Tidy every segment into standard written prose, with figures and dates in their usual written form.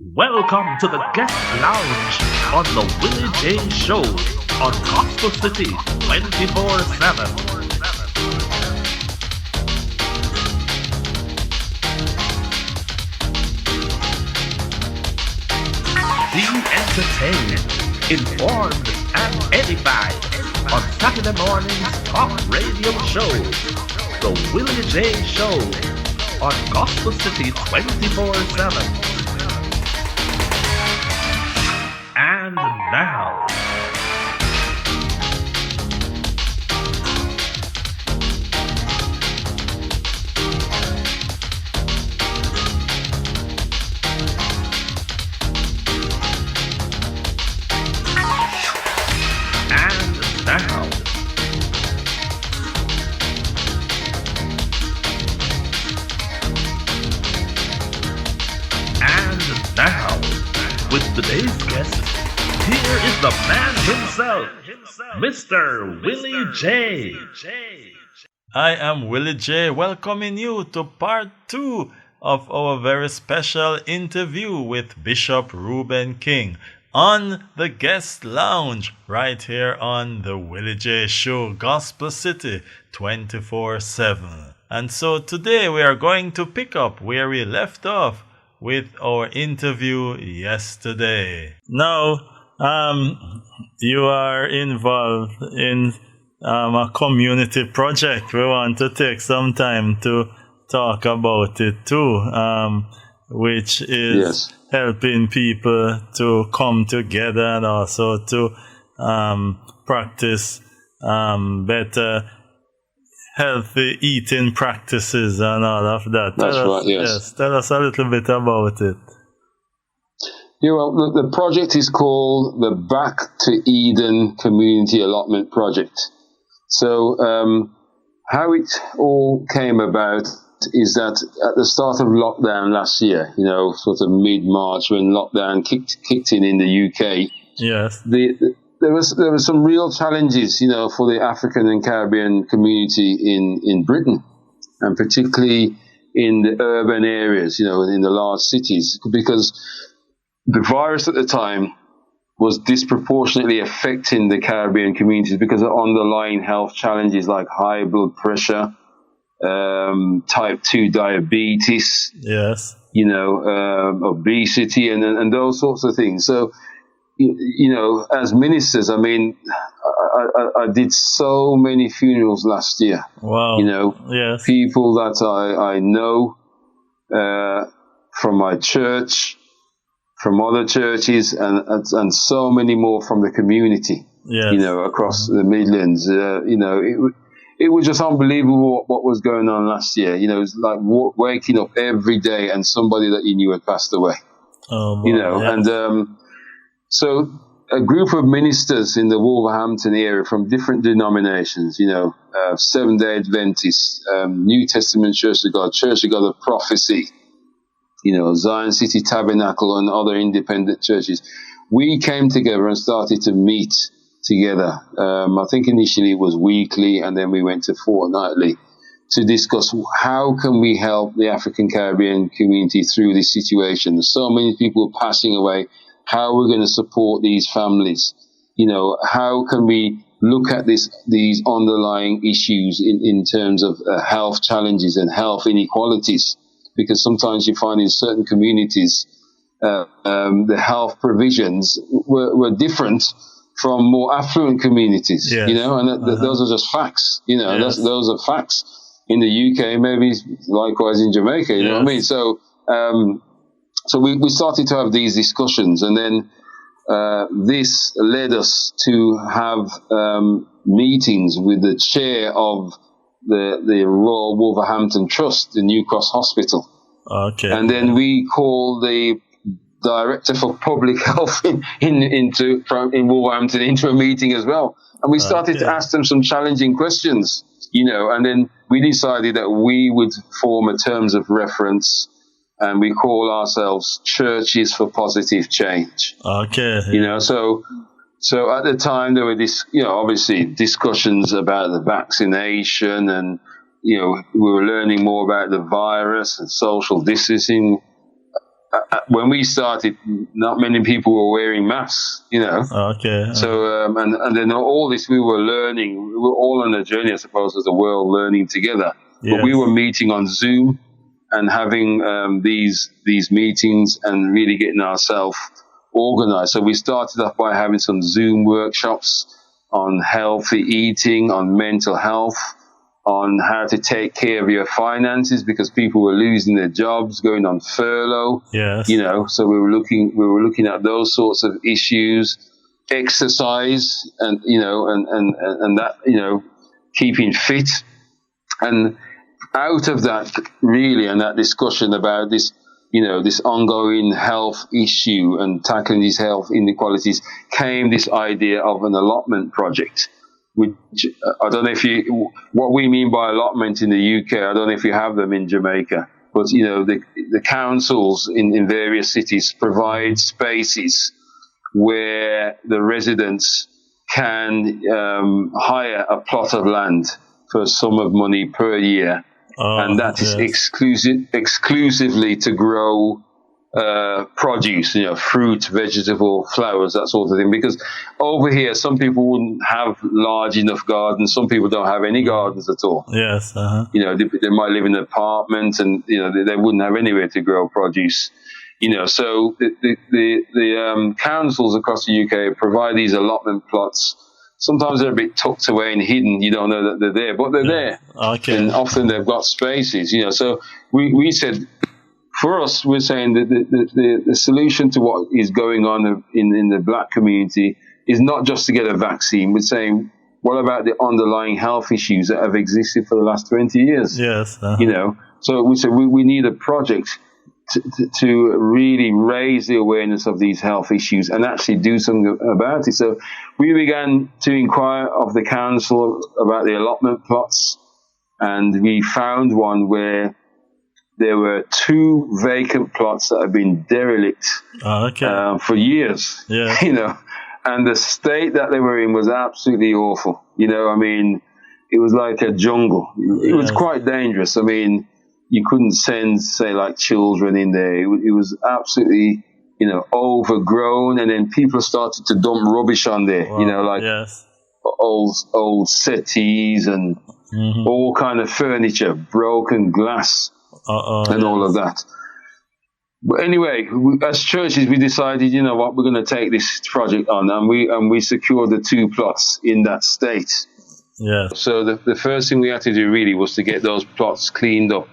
Welcome to the guest lounge on the Willie J Show on Gospel City 24/7. Be entertained, informed, and edified on Saturday morning's talk radio show, the Willie J Show on Gospel City 24/7. And now, and now, and now, with today's guest, here is the man himself, Mr. Willie J. I am Willie J, welcoming you to part 2 of our very special interview with Bishop Ruben King on the guest lounge right here on the Willie J Show, Gospel City 24/7. And so today we are going to pick up where we left off with our interview yesterday. Now, you are involved in a community project. We want to take some time to talk about it too, which is helping people to come together and also to practice better healthy eating practices and all of that. That's right, yes. Tell us a little bit about it. Yeah, well, the project is called the Back to Eden Community Allotment Project. So how it all came about is that at the start of lockdown last year, sort of mid-March when lockdown kicked in the UK, yes, there was some real challenges, for the African and Caribbean community in Britain, and particularly in the urban areas, in the large cities, because the virus at the time was disproportionately affecting the Caribbean communities because of underlying health challenges like high blood pressure, type 2 diabetes, yes, obesity, and those sorts of things. So, as ministers, I mean, I did so many funerals last year. Wow. Yes. People that I know from my church, from other churches, and so many more from the community, yes, across the Midlands. It was just unbelievable what was going on last year. It was like waking up every day and somebody that you knew had passed away. Oh, wow, yes. And so a group of ministers in the Wolverhampton area from different denominations, Seventh-day Adventists, New Testament Church of God of Prophecy, Zion City Tabernacle and other independent churches, we came together and started to meet together. I think initially it was weekly, and then we went to fortnightly to discuss how can we help the African Caribbean community through this situation. So many people passing away. How we're going to support these families? How can we look at these underlying issues in terms of health challenges and health inequalities? Because sometimes you find in certain communities the health provisions were different from more affluent communities, yes, and those are just facts, yes, those are facts. In the UK, maybe likewise in Jamaica, you know what I mean? So we started to have these discussions, and then this led us to have meetings with the chair of the Royal Wolverhampton Trust, the New Cross Hospital. Okay. And then we called the Director for Public Health in Wolverhampton into a meeting as well. And we started to ask them some challenging questions, and then we decided that we would form a terms of reference, and we call ourselves Churches for Positive Change. Okay. So at the time there were obviously discussions about the vaccination, and we were learning more about the virus and social distancing. when we started, not many people were wearing masks, Okay. So, and then all this we were learning. We were all on a journey, I suppose, as a world learning together. Yes. But we were meeting on Zoom and having these meetings and really getting ourselves organized. So we started off by having some Zoom workshops on healthy eating, on mental health, on how to take care of your finances, because people were losing their jobs, going on furlough. Yes. So we were looking at those sorts of issues, exercise, and and that, keeping fit. And out of that, really, and that discussion about this, this ongoing health issue and tackling these health inequalities, came this idea of an allotment project, which I don't know what we mean by allotment in the UK. I don't know if you have them in Jamaica, but, the councils in various cities provide spaces where the residents can hire a plot of land for a sum of money per year. And that is exclusively to grow produce, fruit, vegetable, flowers, that sort of thing. Because over here, some people wouldn't have large enough gardens. Some people don't have any gardens at all. Yes. They might live in an apartment, and they wouldn't have anywhere to grow produce. So the councils across the UK provide these allotment plots. Sometimes they're a bit tucked away and hidden. You don't know that they're there, but they're there. Okay. And often they've got spaces, So we said, for us, we're saying that the solution to what is going on in the black community is not just to get a vaccine. We're saying, what about the underlying health issues that have existed for the last 20 years? Yes. So we said we need a project to really raise the awareness of these health issues and actually do something about it. So we began to inquire of the council about the allotment plots, and we found one where there were 2 vacant plots that had been derelict for years. Yeah. And the state that they were in was absolutely awful. It was like a jungle. It was quite dangerous. You couldn't send, say, like children in there. It was absolutely, overgrown. And then people started to dump rubbish on there, old settees and all kind of furniture, broken glass, and all of that. But anyway, as churches, we decided, we're going to take this project on, and we secured the 2 plots in that state. Yeah. So the first thing we had to do really was to get those plots cleaned up,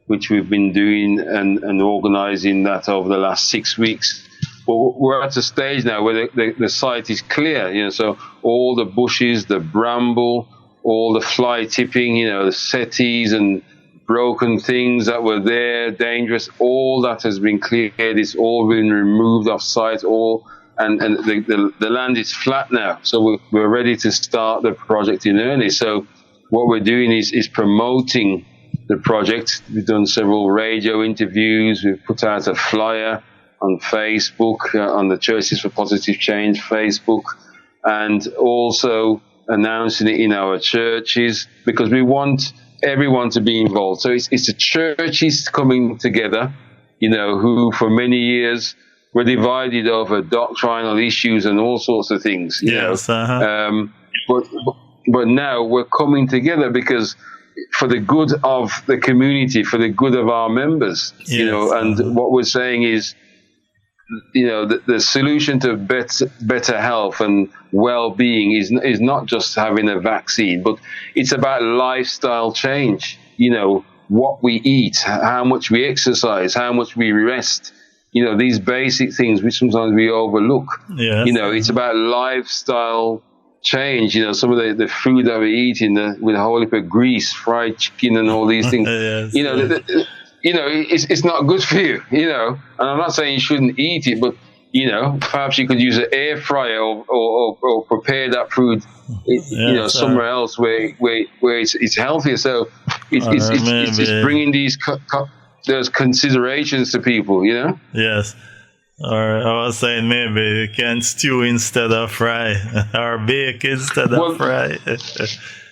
which we've been doing and organising that over the last 6 weeks. Well, we're at a stage now where the site is clear, so all the bushes, the bramble, all the fly tipping, the settees and broken things that were there, dangerous, all that has been cleared. It's all been removed off site, and the land is flat now. So we're ready to start the project in earnest. So what we're doing is promoting the project. We've done several radio interviews. We've put out a flyer on Facebook, on the Churches for Positive Change Facebook, and also announcing it in our churches, because we want everyone to be involved. So it's the churches coming together, who for many years were divided over doctrinal issues and all sorts of things. But now we're coming together because for the good of the community, for the good of our members, and what we're saying is, the solution to better health and well-being is not just having a vaccine, but it's about lifestyle change. What we eat, how much we exercise, how much we rest, these basic things which sometimes we overlook. Yes. It's about lifestyle change. Some of the food that we eat with a whole heap of grease, fried chicken and all these things. Yes. It's not good for you, and I'm not saying you shouldn't eat it, but, perhaps you could use an air fryer or prepare that food, somewhere else where it's healthier. So it's bringing those considerations to people, Yes. Or I was saying maybe you can stew instead of fry, or bake instead of fry.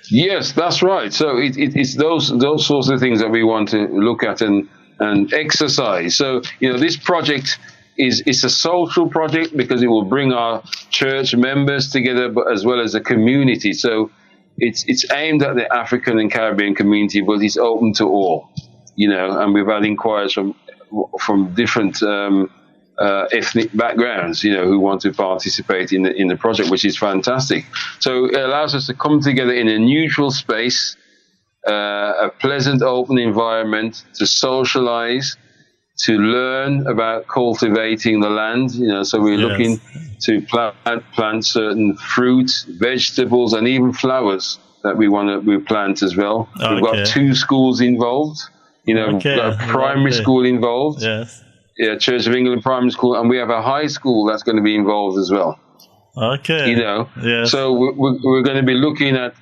Yes, that's right. So it's those sorts of things that we want to look at and and exercise. So, this project is a social project because it will bring our church members together, but as well as the community. So it's aimed at the African and Caribbean community, but it's open to all, and we've had inquiries from different ethnic backgrounds, who want to participate in the project, which is fantastic. So it allows us to come together in a neutral space, a pleasant, open environment to socialize, to learn about cultivating the land. So we're looking to plant certain fruits, vegetables, and even flowers that we plant as well. Okay. We've got 2 schools involved. We've got a primary school involved. Yes. Yeah, Church of England primary school, and we have a high school that's going to be involved as well. Okay. Yes. So we're going to be looking at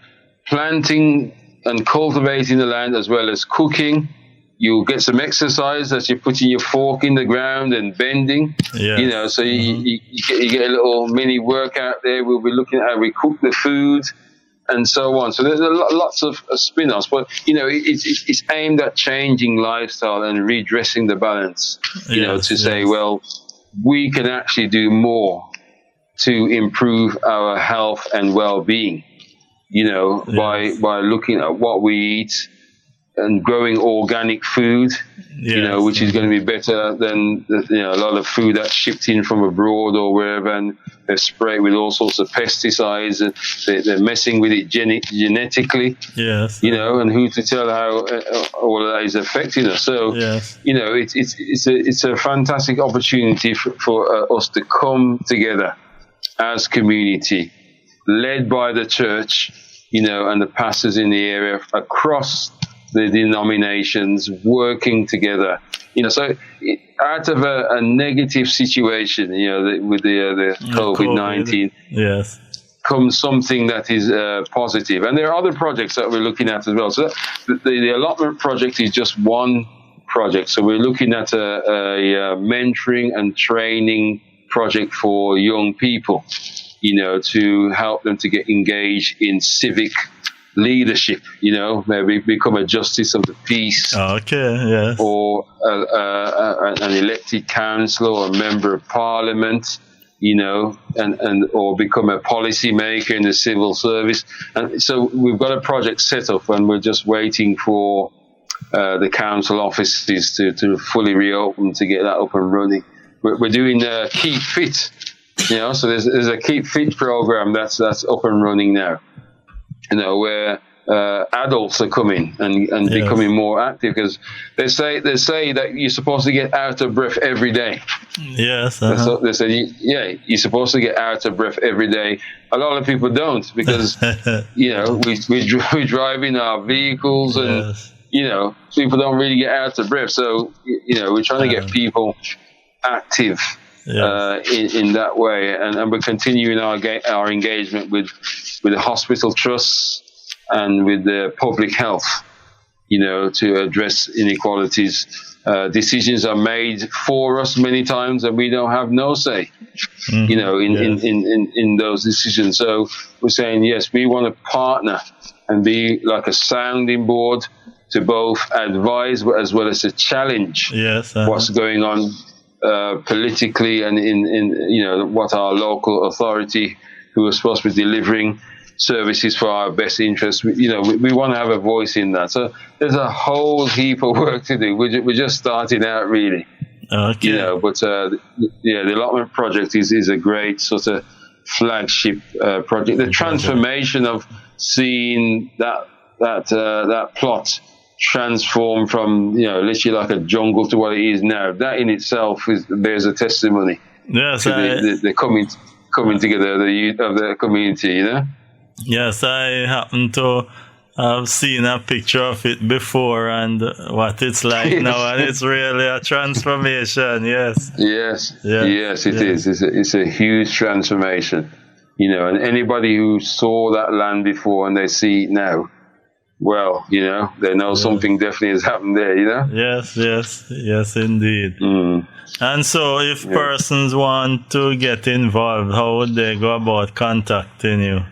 planting and cultivating the land as well as cooking. You'll get some exercise as you're putting your fork in the ground and bending. Yeah. So you get a little mini workout there. We'll be looking at how we cook the food and so on. So there's lots of spin-offs, but it's aimed at changing lifestyle and redressing the balance. Say, well, we can actually do more to improve our health and well-being. By looking at what we eat and growing organic food. Which is going to be better than a lot of food that's shipped in from abroad or wherever, and they're sprayed with all sorts of pesticides, and they're messing with it genetically. Yes. And who to tell how all of that is affecting us. So, it's a fantastic opportunity for us to come together as community, led by the church, and the pastors in the area across the denominations, working together, so out of a negative situation, with the COVID-19, yes, comes something that is positive. And there are other projects that we're looking at as well. So the allotment project is just one project. So we're looking at a mentoring and training project for young people, to help them to get engaged in civic leadership, maybe become a justice of the peace, or an elected councillor or a member of parliament, and or become a policy maker in the civil service. And so we've got a project set up, and we're just waiting for the council offices to fully reopen to get that up and running. We're doing Keep Fit, so there's a Keep Fit program that's up and running now. Where adults are coming and becoming more active, because they say that you're supposed to get out of breath every day. Yes. They say, you're supposed to get out of breath every day. A lot of people don't, because we drive in our vehicles, and people don't really get out of breath. So we're trying to get people active. In that way, and we're continuing our engagement with the hospital trusts and with the public health, to address inequalities. Decisions are made for us many times, and we don't have no say, in those decisions. So we're saying, yes, we want to partner and be like a sounding board to both advise as well as to challenge what's going on politically, and in what our local authority, who are supposed to be delivering services for our best interests, we want to have a voice in that. So there's a whole heap of work to do. We're just starting out, really. Okay. But the allotment project is a great sort of flagship project. The transformation of seeing that plot transform from literally like a jungle to what it is now, that in itself bears a testimony. Yes, to the coming together of the community. Yes, I happen to have seen a picture of it before, and what it's like now, and it's really a transformation. Yes, it is. It's a huge transformation. And anybody who saw that land before and they see it now, well, they know something definitely has happened there, Yes, indeed. And so if persons want to get involved, how would they go about contacting you?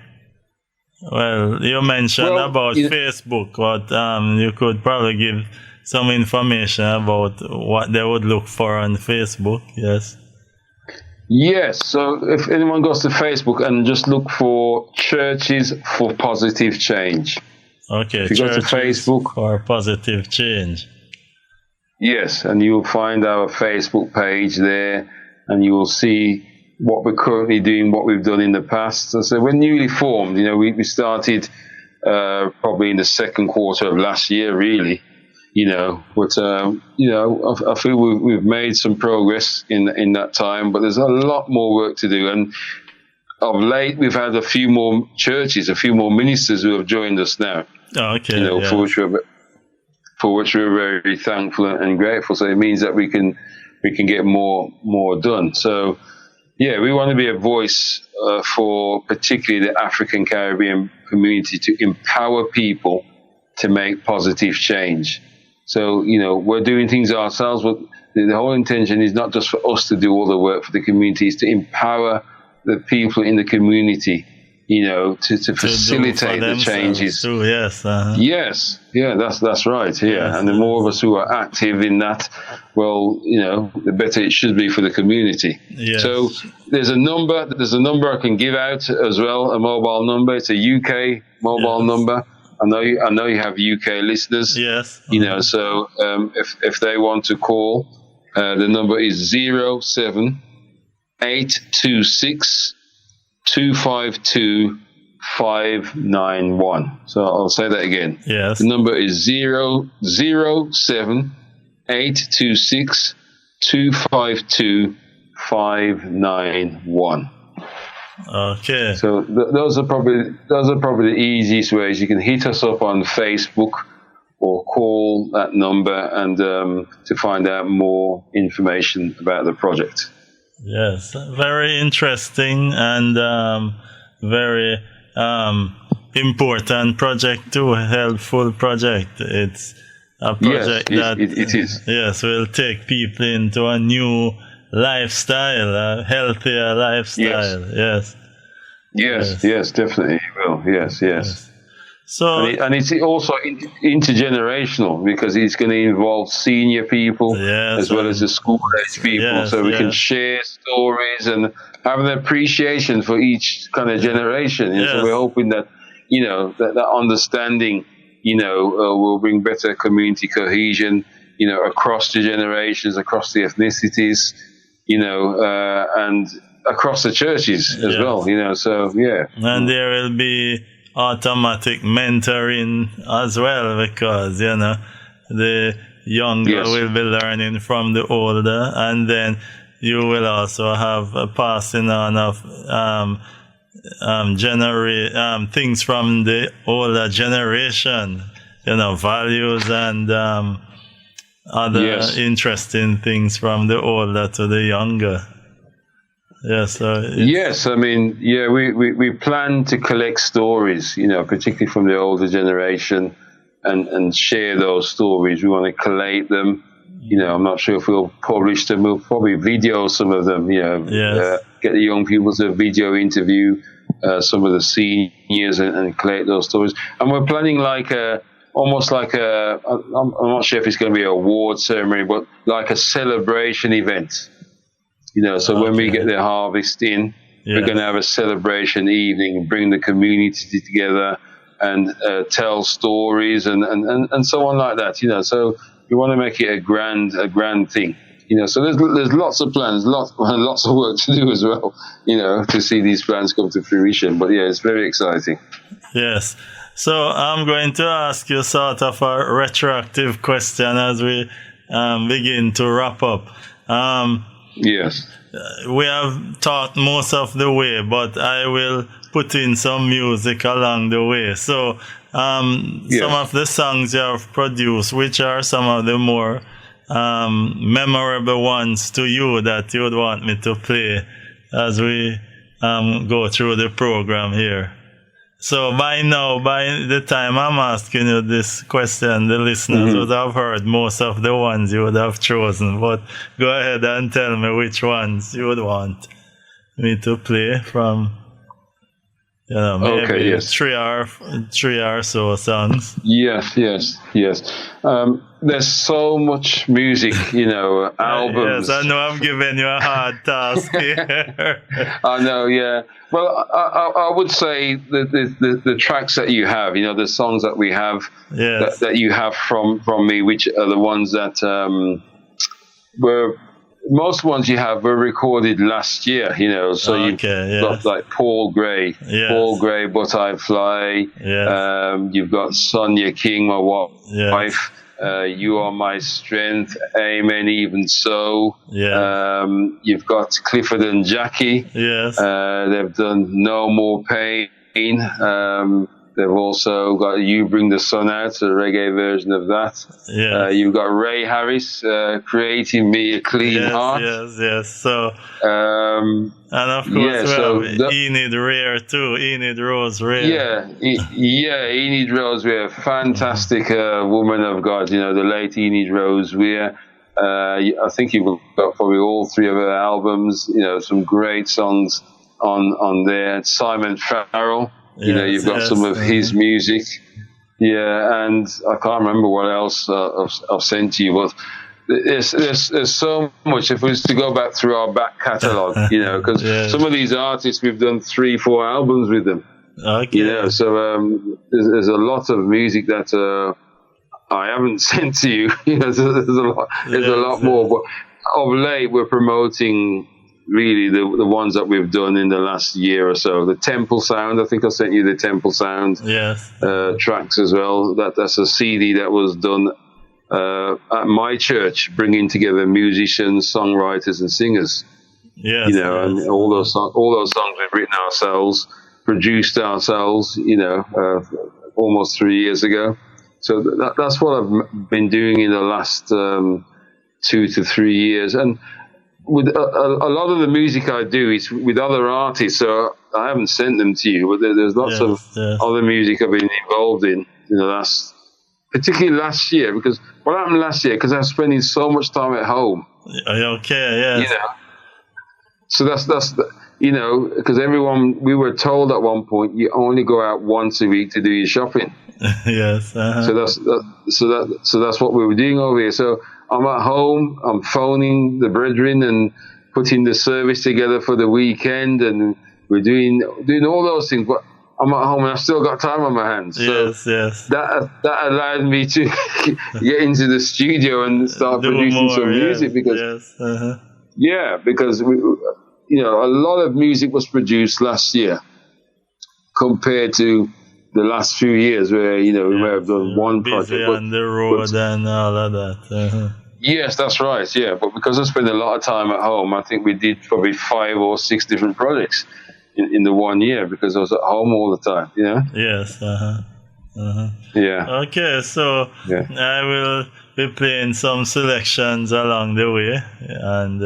Well, you mentioned about Facebook, but you could probably give some information about what they would look for on Facebook. Yes. Yes. So if anyone goes to Facebook and just look for Churches for Positive Change. Okay. If you go to Facebook for Positive Change. Yes, and you'll find our Facebook page there, and you will see what we're currently doing, what we've done in the past. So we're newly formed. We started probably in the second quarter of last year, really. But I feel we've made some progress in that time, but there's a lot more work to do. And of late, we've had a few more churches, a few more ministers who have joined us now. Okay. For which we're very thankful and grateful. So it means that we can get more done. So yeah, we want to be a voice for particularly the African Caribbean community to empower people to make positive change. So we're doing things ourselves, but the whole intention is not just for us to do all the work for the community, it's to empower the people in the community, to facilitate the changes. Too, yes. Uh-huh. Yes. Yeah, that's right. Yeah. Yes. And the more of us who are active in that, well, the better it should be for the community. Yes. So there's a number I can give out as well, a mobile number. It's a UK mobile number. I know you have UK listeners. Yes. So if they want to call, the number is 07826 252 591. So I'll say that again. Yes. The number is 07826 252 591. Okay. So those are probably the easiest ways. You can hit us up on Facebook or call that number and to find out more information about the project. Yes, very interesting and very important project too, helpful project. It's a project that it is. Yes, will take people into a new lifestyle, a healthier lifestyle. Yes, definitely it will. Yes. So and it's also intergenerational because it's going to involve senior people as well as the school-age people, so we can share stories and have an appreciation for each kind of generation. And so we're hoping that that understanding will bring better community cohesion across the generations, across the ethnicities, and across the churches as well. So and there will be automatic mentoring as well, because the younger will be learning from the older, and then you will also have a passing on of things from the older generation, values and other interesting things from the older to the younger. Yes, we plan to collect stories, particularly from the older generation, and share those stories. We want to collate them. I'm not sure if we'll publish them. We'll probably video some of them. Get the young people to video interview some of the seniors and collect those stories. And we're planning almost like I'm not sure if it's going to be an award ceremony, but like a celebration event. So when we get the harvest in, we're going to have a celebration evening, bring the community together and tell stories and so on like that. So we want to make it a grand thing. So there's lots of plans, lots of work to do as well. To see these plans come to fruition. But it's very exciting. Yes. So I'm going to ask you sort of a retroactive question as we begin to wrap up. Yes. We have talked most of the way, but I will put in some music along the way. So some of the songs you have produced, which are some of the more memorable ones to you that you would want me to play as we go through the program here? So by the time I'm asking you this question, the listeners would have heard most of the ones you would have chosen. But go ahead and tell me which ones you would want me to play from. maybe 3 or so songs. Yes. There's so much music, albums. Yes, I know I'm giving you a hard task here. I know, yeah. Well, I would say the tracks that you have, the songs that we have, that you have from me, which are the ones that most ones you have were recorded last year, so you've got like Paul Gray, But I Fly, you've got Sonia King, my wife, You Are My Strength, Amen, Even So, you've got Clifford and Jackie, they've done No More Pain, they've also got You Bring the Sun Out, a reggae version of that. You've got Ray Harris, Creating Me a Clean Heart. Yes. So, and of course, we have Enid Rare too. Enid Rose Rare. Enid Rose Rare, fantastic woman of God. The late Enid Rose Rare. I think you've got probably all three of her albums. Some great songs on there. Simon Farrell. You've got some of his music. And I can't remember what else I've sent to you, but there's so much. If we was to go back through our back catalogue, because some of these artists, we've done 3-4 albums with them. So there's a lot of music that I haven't sent to you. There's a lot more, but of late we're promoting really the ones that we've done in the last year or so. The Temple Sound, I think I sent you the Temple Sound tracks as well. That's a CD that was done at my church, bringing together musicians, songwriters and singers. And all those songs we've written ourselves, produced ourselves, almost 3 years ago. So that's what I've been doing in the last 2 to 3 years. And with a lot of the music I do is with other artists, so I haven't sent them to you, but there's lots of other music I've been involved in the particularly last year, because what happened last year, because I was spending so much time at home. So that's because we were told at one point you only go out once a week to do your shopping. So that's what we were doing over here. So I'm at home, I'm phoning the brethren and putting the service together for the weekend, and we're doing all those things, but I'm at home and I've still got time on my hands. So that allowed me to get into the studio and start producing some music, because because a lot of music was produced last year compared to the last few years where we may have done one project on the road and all of that. Yes, that's right. But because I spent a lot of time at home, I think we did probably 5 or 6 different projects in the 1 year, because I was at home all the time. Okay, so I will be playing some selections along the way, and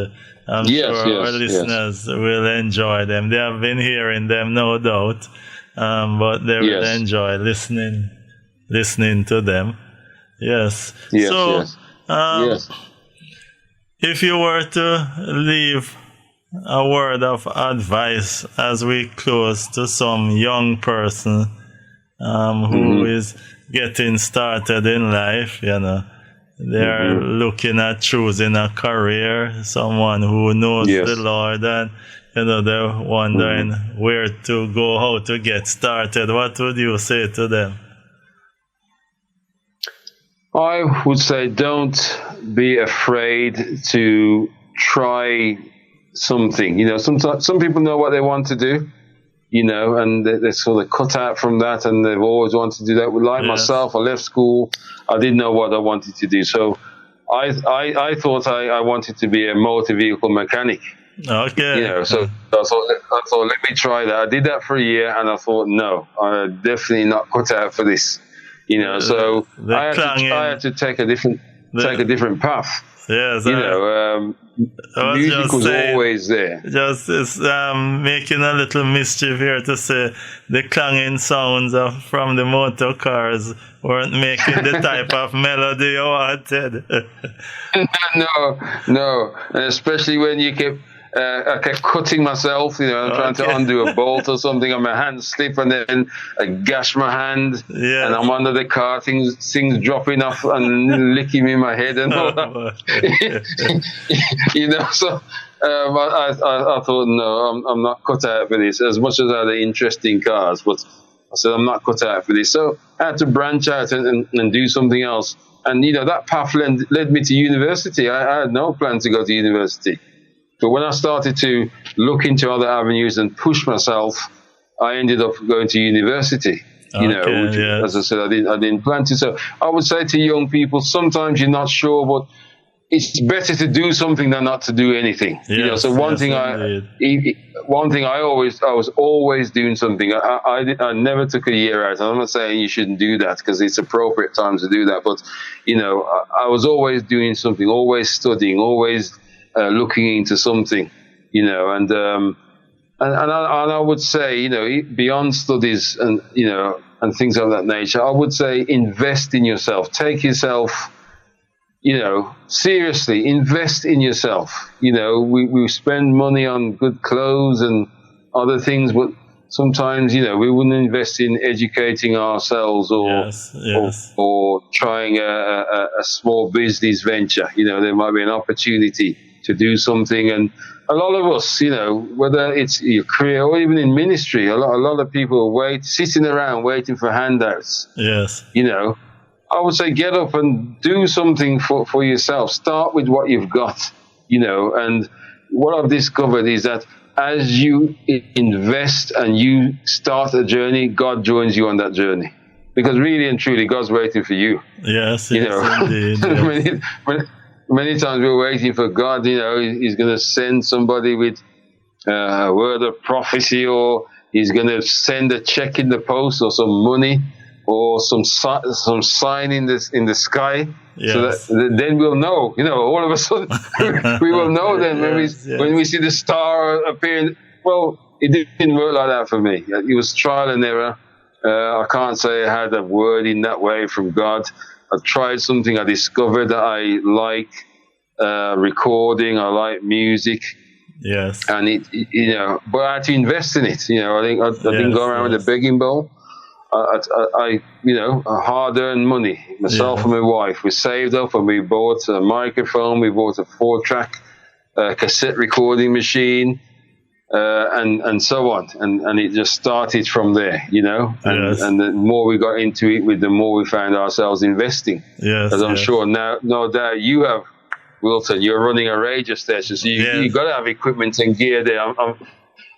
I'm sure our listeners will enjoy them. They have been hearing them, no doubt, but they will enjoy listening to them. If you were to leave a word of advice as we close to some young person who is getting started in life, they're looking at choosing a career, someone who knows the Lord, and they're wondering where to go, how to get started, what would you say to them? I would say don't be afraid to try something. Sometimes some people know what they want to do, and they're sort of cut out from that, and they've always wanted to do that. Like myself, I left school, I didn't know what I wanted to do, so I thought I wanted to be a motor vehicle mechanic. So I thought let me try that. I did that for a year, and I thought, no, I'm definitely not cut out for this. So I had to take a different path. Music was always there. Just making a little mischief here to say the clanging sounds from the motor cars weren't making the type of melody you wanted. No, and especially when you kept I kept cutting myself, and trying to undo a bolt or something, and my hand slip, and then I gash my hand, and I'm under the car, things dropping off and licking me in my head and all that. So I thought, no, I'm not cut out for this. As much as I had interesting cars, but I said, I'm not cut out for this. So I had to branch out and do something else. And, that path led me to university. I had no plan to go to university. But when I started to look into other avenues and push myself, I ended up going to university. Which, as I said, I didn't plan to. So I would say to young people, sometimes you're not sure, but it's better to do something than not to do anything. So one thing I was always doing something. I never took a year out. I'm not saying you shouldn't do that because it's appropriate times to do that. But, I was always doing something, always studying, always looking into something, and I would say, beyond studies and things of that nature, I would say invest in yourself. Take yourself, seriously, invest in yourself. We spend money on good clothes and other things, but sometimes, we wouldn't invest in educating ourselves or trying a small business venture. There might be an opportunity to do something. And a lot of us, whether it's your career or even in ministry, a lot of people are sitting around waiting for handouts. Yes. I would say get up and do something for yourself. Start with what you've got, and what I've discovered is that as you invest and you start a journey, God joins you on that journey. Because really and truly, God's waiting for you. Yes, indeed. Yes. Many times we're waiting for God, He's going to send somebody with a word of prophecy, or He's going to send a check in the post or some money, or some sign in the sky, so that then we'll know. All of a sudden we will know. Then when we see the star appearing. Well, it didn't work like that for me. It was trial and error. I can't say I had a word in that way from God. I tried something. I discovered that I like recording. I like music. Yes. And but I had to invest in it. I didn't go around with a begging bowl. I hard-earned money. Myself and my wife, we saved up and we bought a microphone. We bought a 4-track cassette recording machine, and so on. And it just started from there, And the more we got into it, the more we found ourselves investing. Yes. As I'm sure now, no doubt you have, Wilton. You're running a radio station, so you got to have equipment and gear there.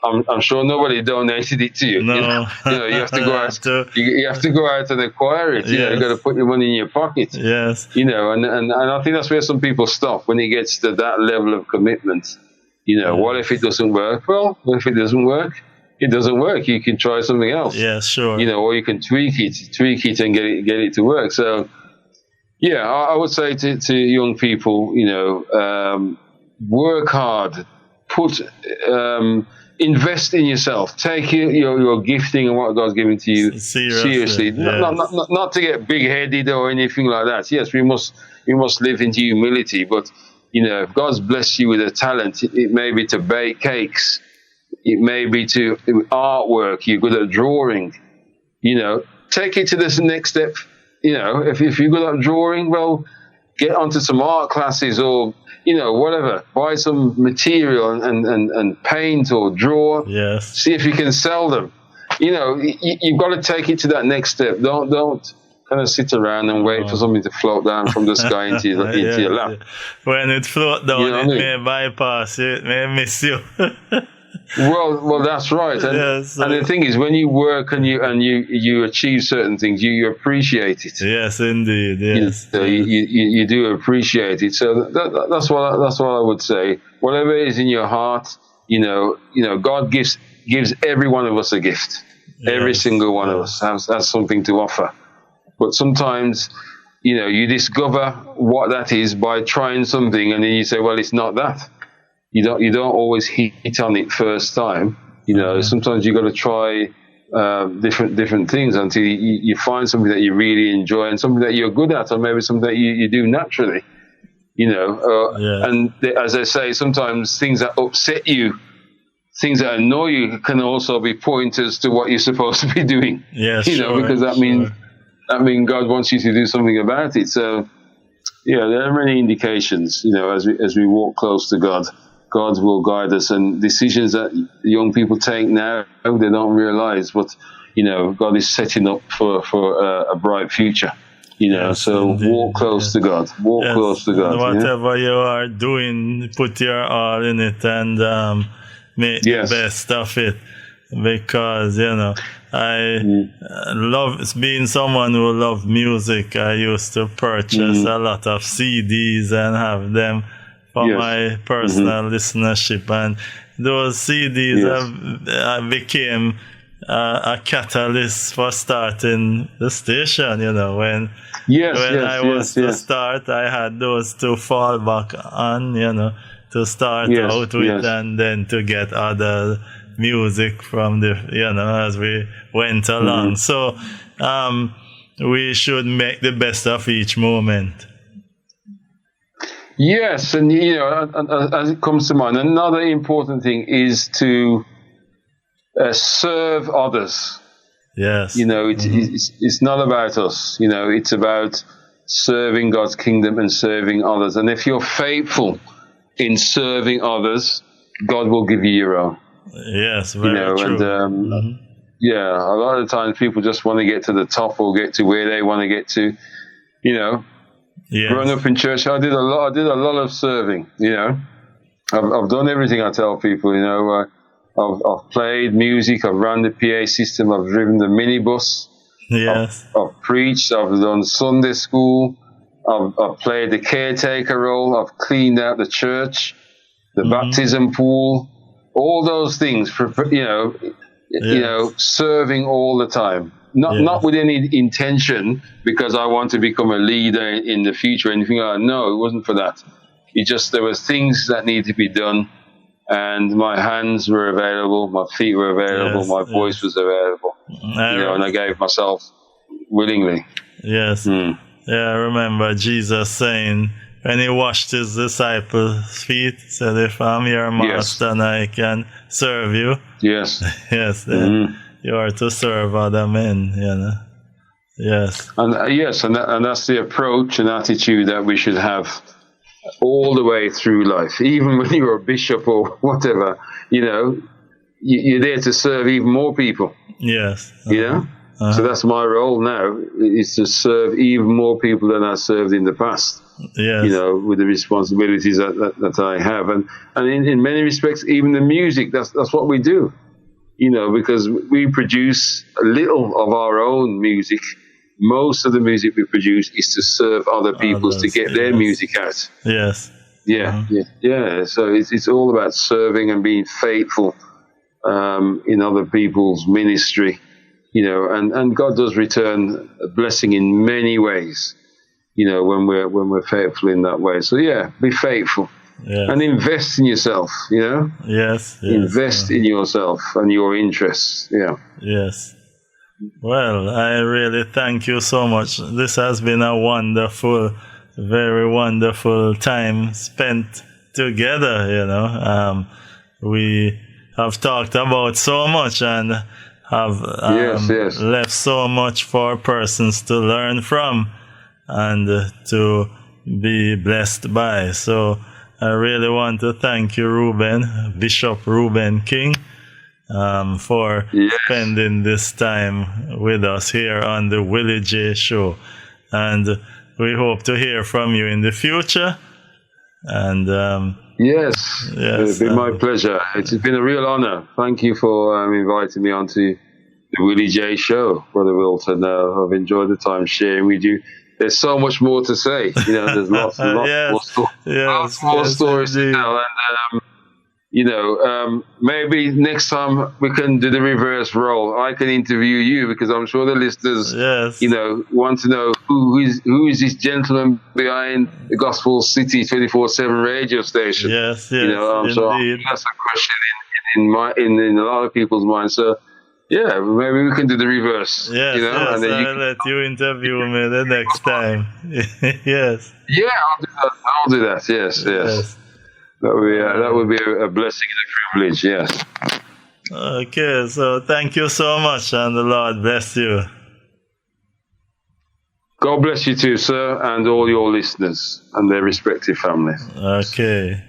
I'm sure nobody donated it to you. No. You have to go out. You have to go out and acquire it. Yes. You got to put your money in your pocket. Yes. And I think that's where some people stop when it gets to that level of commitment. What if it doesn't work? Well, if it doesn't work, it doesn't work. You can try something else. Yeah, sure. Or you can tweak it and get it to work. So, I would say to young people, work hard, invest in yourself. Take your gifting and what God's given to you seriously. Yes. Not to get big-headed or anything like that. Yes, we must live into humility. But if God's blessed you with a talent, it may be to bake cakes, it may be to artwork. You're good at drawing. Take it to this next step. If you're good at drawing, well, get onto some art classes or whatever. Buy some material and paint or draw. Yes. See if you can sell them. You've got to take it to that next step. Don't kind of sit around and wait for something to float down from the sky into your lap. When it floats down, may bypass you, it may miss you. Well, that's right. And the thing is, when you work and you achieve certain things, you appreciate it. Yes, indeed. Yes. You do appreciate it. So that's what I would say. Whatever is in your heart, God gives every one of us a gift. Yes. Every single one of us has something to offer. But sometimes, you discover what that is by trying something, and then you say, well, it's not that. You don't always hit on it first time. Sometimes you got to try different things until you find something that you really enjoy and something that you're good at, or maybe something that you do naturally. Yeah. And as I say, sometimes things that upset you, things that annoy you, can also be pointers to what you're supposed to be doing. Yeah, Because that means God wants you to do something about it. So, there are many indications. As we walk close to God, God will guide us, and decisions that young people take now, they don't realize, but God is setting up for a bright future. So indeed. walk close to God. Walk close to God. Whatever you are doing, put your all in it and make the best of it. Because I love being someone who loves music. I used to purchase a lot of CDs and have them for my personal listenership, and those CDs became a catalyst for starting the station. When I was to start, I had those to fall back on, to start out with, and then to get other music from the as we went along. So we should make the best of each moment. Yes, and as it comes to mind, another important thing is to serve others. Yes. It's not about us. It's about serving God's kingdom and serving others. And if you're faithful in serving others, God will give you your own. Yes, very true. And a lot of times people just want to get to the top or get to where they want to get to. Growing up in church, I did a lot of serving. I've done everything. I tell people. I've played music. I've run the PA system. I've driven the minibus. Yes. I've preached. I've done Sunday school. I've played the caretaker role. I've cleaned out the church, the baptism pool, all those things. Serving all the time. Not with any intention because I want to become a leader in the future or anything like that. No, it wasn't for that. There was things that needed to be done, and my hands were available, my feet were available, my voice was available. And I gave myself willingly. Yes. Yeah, I remember Jesus saying, when he washed his disciples' feet, he said, "If I'm your master and I can serve you." Yes. Then you are to serve other men, Yes. And and that's the approach and attitude that we should have all the way through life. Even when you're a bishop or whatever, you're there to serve even more people. Yes. So that's my role now, is to serve even more people than I served in the past. Yes. With the responsibilities that I have. And in many respects, even the music, that's what we do. Because we produce a little of our own music. Most of the music we produce is to serve other people, to get their music out. Yes. Yeah. So it's all about serving and being faithful in other people's ministry. And God does return a blessing in many ways. When we're faithful in that way. So be faithful. And invest in yourself, Yes. Invest in yourself and your interests, Yes. Well, I really thank you so much. This has been a wonderful, very wonderful time spent together, We have talked about so much and have left so much for persons to learn from and to be blessed by. So I really want to thank you, Ruben, Bishop Ruben King, for spending this time with us here on the Willie J Show. And we hope to hear from you in the future. And yes, it's been my pleasure. It's been a real honor. Thank you for inviting me onto the Willie J Show, Brother Wilton. I've enjoyed the time sharing with you. There's so much more to say. There's lots more stories to tell. And, maybe next time we can do the reverse role. I can interview you because I'm sure the listeners, want to know who is this gentleman behind the Gospel City 24/7 radio station. Yes, I'm sure that's a question in a lot of people's minds. So Yeah, maybe we can do the reverse. Yes, you know, yes, and then I'll let you interview me the next time. Yes. Yeah, I'll do that. Yes. That would be a blessing and a privilege. Yes. Okay, so thank you so much, and the Lord bless you. God bless you too, sir, and all your listeners and their respective families. Okay.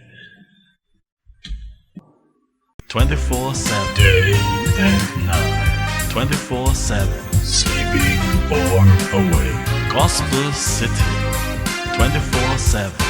24/7. Day and night. 24/7. Sleeping or awake. Gospel City. 24/7.